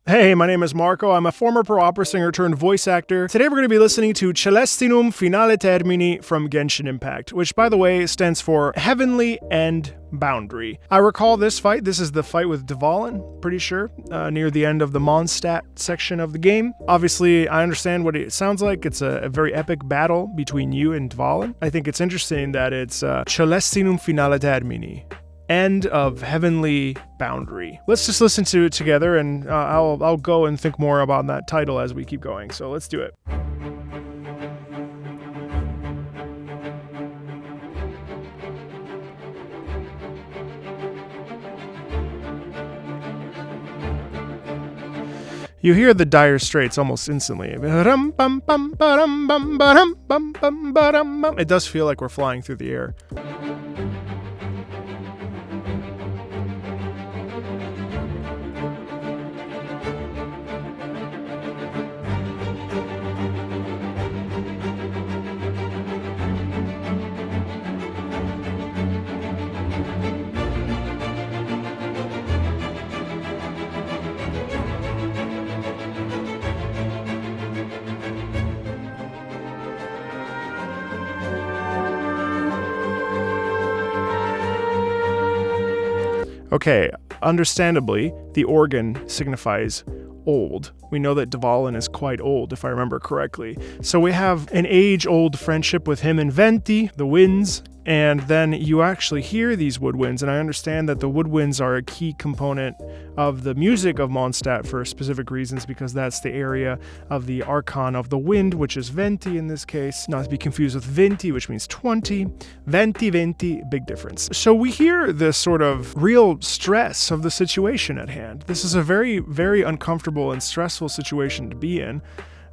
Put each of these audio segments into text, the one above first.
Hey, my name is Marco. I'm a former pro opera singer turned voice actor. Today we're going to be listening to Caelestinum finale Termini from Genshin Impact, which, by the way, stands for Heavenly End Boundary. I recall this fight. This is the fight with Dvalin, pretty sure, near the end of the Mondstadt section of the game. Obviously, I understand what it sounds like. It's a very epic battle between you and Dvalin. I think it's interesting that it's Caelestinum finale Termini. End of Heavenly Boundary. Let's just listen to it together, and I'll go and think more about that title as we keep going. So let's do it. You hear the dire straits almost instantly. It does feel like we're flying through the air. Okay, understandably, the organ signifies old. We know that Dvalin is quite old, if I remember correctly. So we have an age-old friendship with him and Venti, the winds, and then you actually hear these woodwinds, and I understand that the woodwinds are a key component of the music of Mondstadt for specific reasons, because that's the area of the archon of the wind, which is Venti in this case, not to be confused with Venti, which means 20. Venti, big difference. So we hear this sort of real stress of the situation at hand. This is a very, very uncomfortable and stressful situation to be in.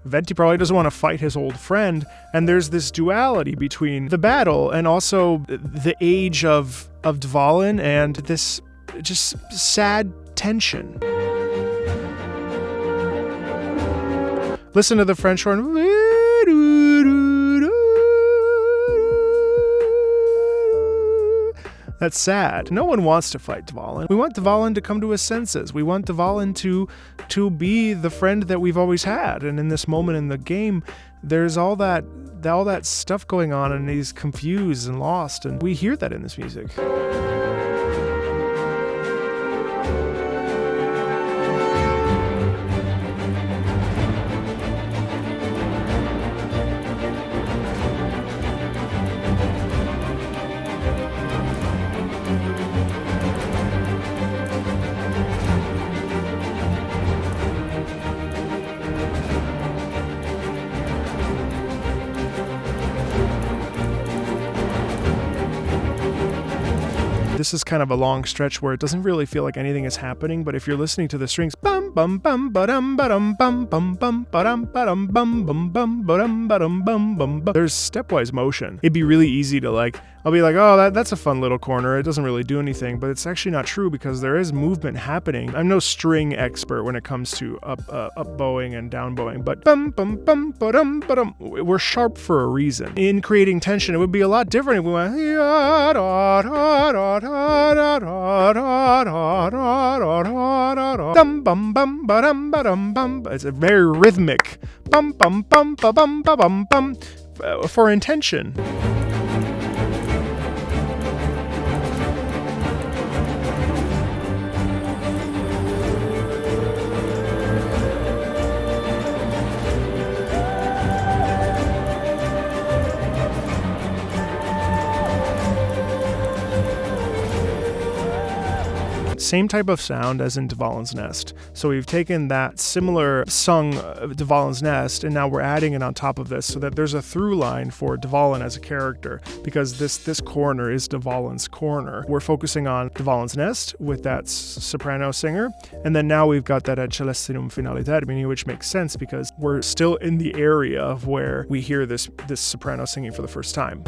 Venti probably doesn't want to fight his old friend, and there's this duality between the battle and also the age of Dvalin and this just sad tension. Listen to the French horn. That's sad. No one wants to fight Dvalin. We want Dvalin to come to his senses. We want Dvalin to be the friend that we've always had. And in this moment in the game, there's all that stuff going on, and he's confused and lost, and we hear that in this music. This is kind of a long stretch where it doesn't really feel like anything is happening, but if you're listening to the strings, bum bum bum ba-dum ba-dum bum bum bum ba-dum ba-dum bum bum bum ba-dum ba-dum bum bum bum. There's stepwise motion. It'd be really easy to I'll be like, oh, that's a fun little corner. It doesn't really do anything, but it's actually not true because there is movement happening. I'm no string expert when it comes to up bowing and down bowing, but bum bum bum ba-dum ba-dum. We're sharp for a reason. In creating tension, it would be a lot different if we went. It's a very rhythmic bum bum bum ba bum ba bum bum for intention. Same type of sound as in Dvalin's Nest. So we've taken that similar sung Dvalin's Nest, and now we're adding it on top of this so that there's a through line for Dvalin as a character, because this corner is Dvalin's corner. We're focusing on Dvalin's Nest with that soprano singer, and then now we've got that at Caelestinum finale Termini, which makes sense because we're still in the area of where we hear this soprano singing for the first time.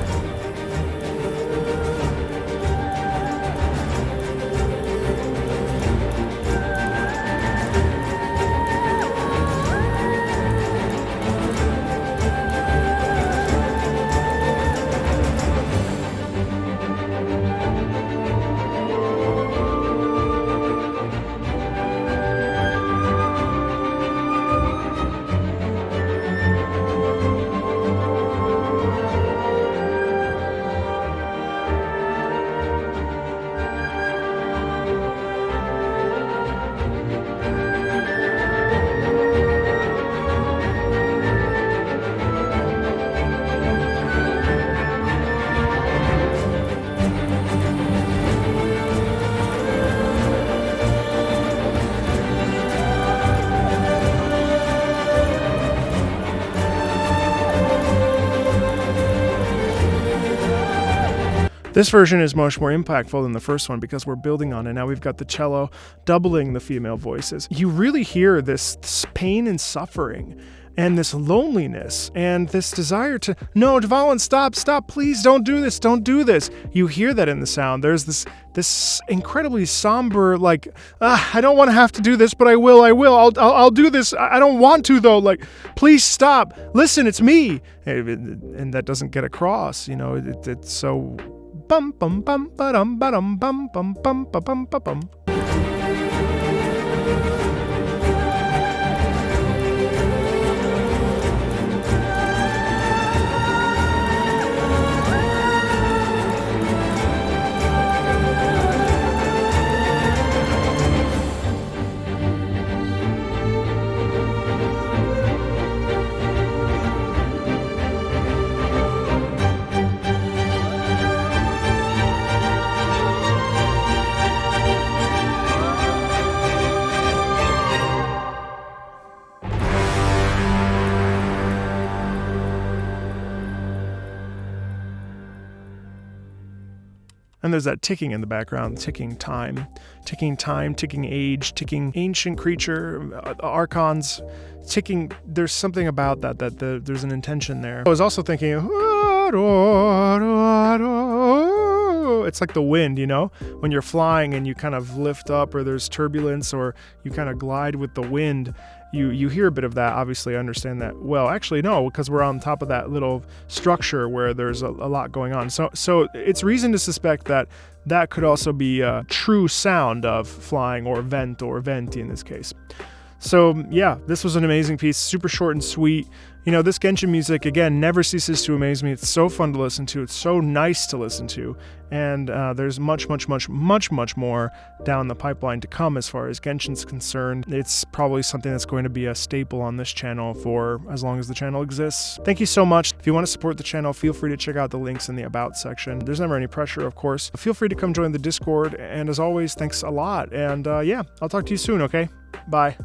This version is much more impactful than the first one because we're building on it. Now we've got the cello doubling the female voices. You really hear this pain and suffering and this loneliness and this desire to, no, Dvalin, stop, please don't do this. You hear that in the sound. There's this incredibly somber, like, I don't want to have to do this, but I will. I'll do this. I don't want to though. Like, please stop. Listen, it's me. And that doesn't get across. You know, it's so bum bum bum ba-dum ba-dum bum bum bum ba-bum ba-bum. And there's that ticking in the background, ticking time, ticking age, ticking ancient creature, archons, ticking. There's something about that there's an intention there. I was also thinking, it's like the wind, you know, when you're flying and you kind of lift up or there's turbulence or you kind of glide with the wind. You hear a bit of that. Obviously, I understand that. Well, actually, no, because we're on top of that little structure where there's a lot going on. So it's reason to suspect that could also be a true sound of flying or venti in this case. So yeah, this was an amazing piece, super short and sweet. You know, this Genshin music, again, never ceases to amaze me. It's so fun to listen to. It's so nice to listen to. And there's much more down the pipeline to come as far as Genshin's concerned. It's probably something that's going to be a staple on this channel for as long as the channel exists. Thank you so much. If you want to support the channel, feel free to check out the links in the About section. There's never any pressure, of course. Feel free to come join the Discord. And as always, thanks a lot. And yeah, I'll talk to you soon, okay? Bye.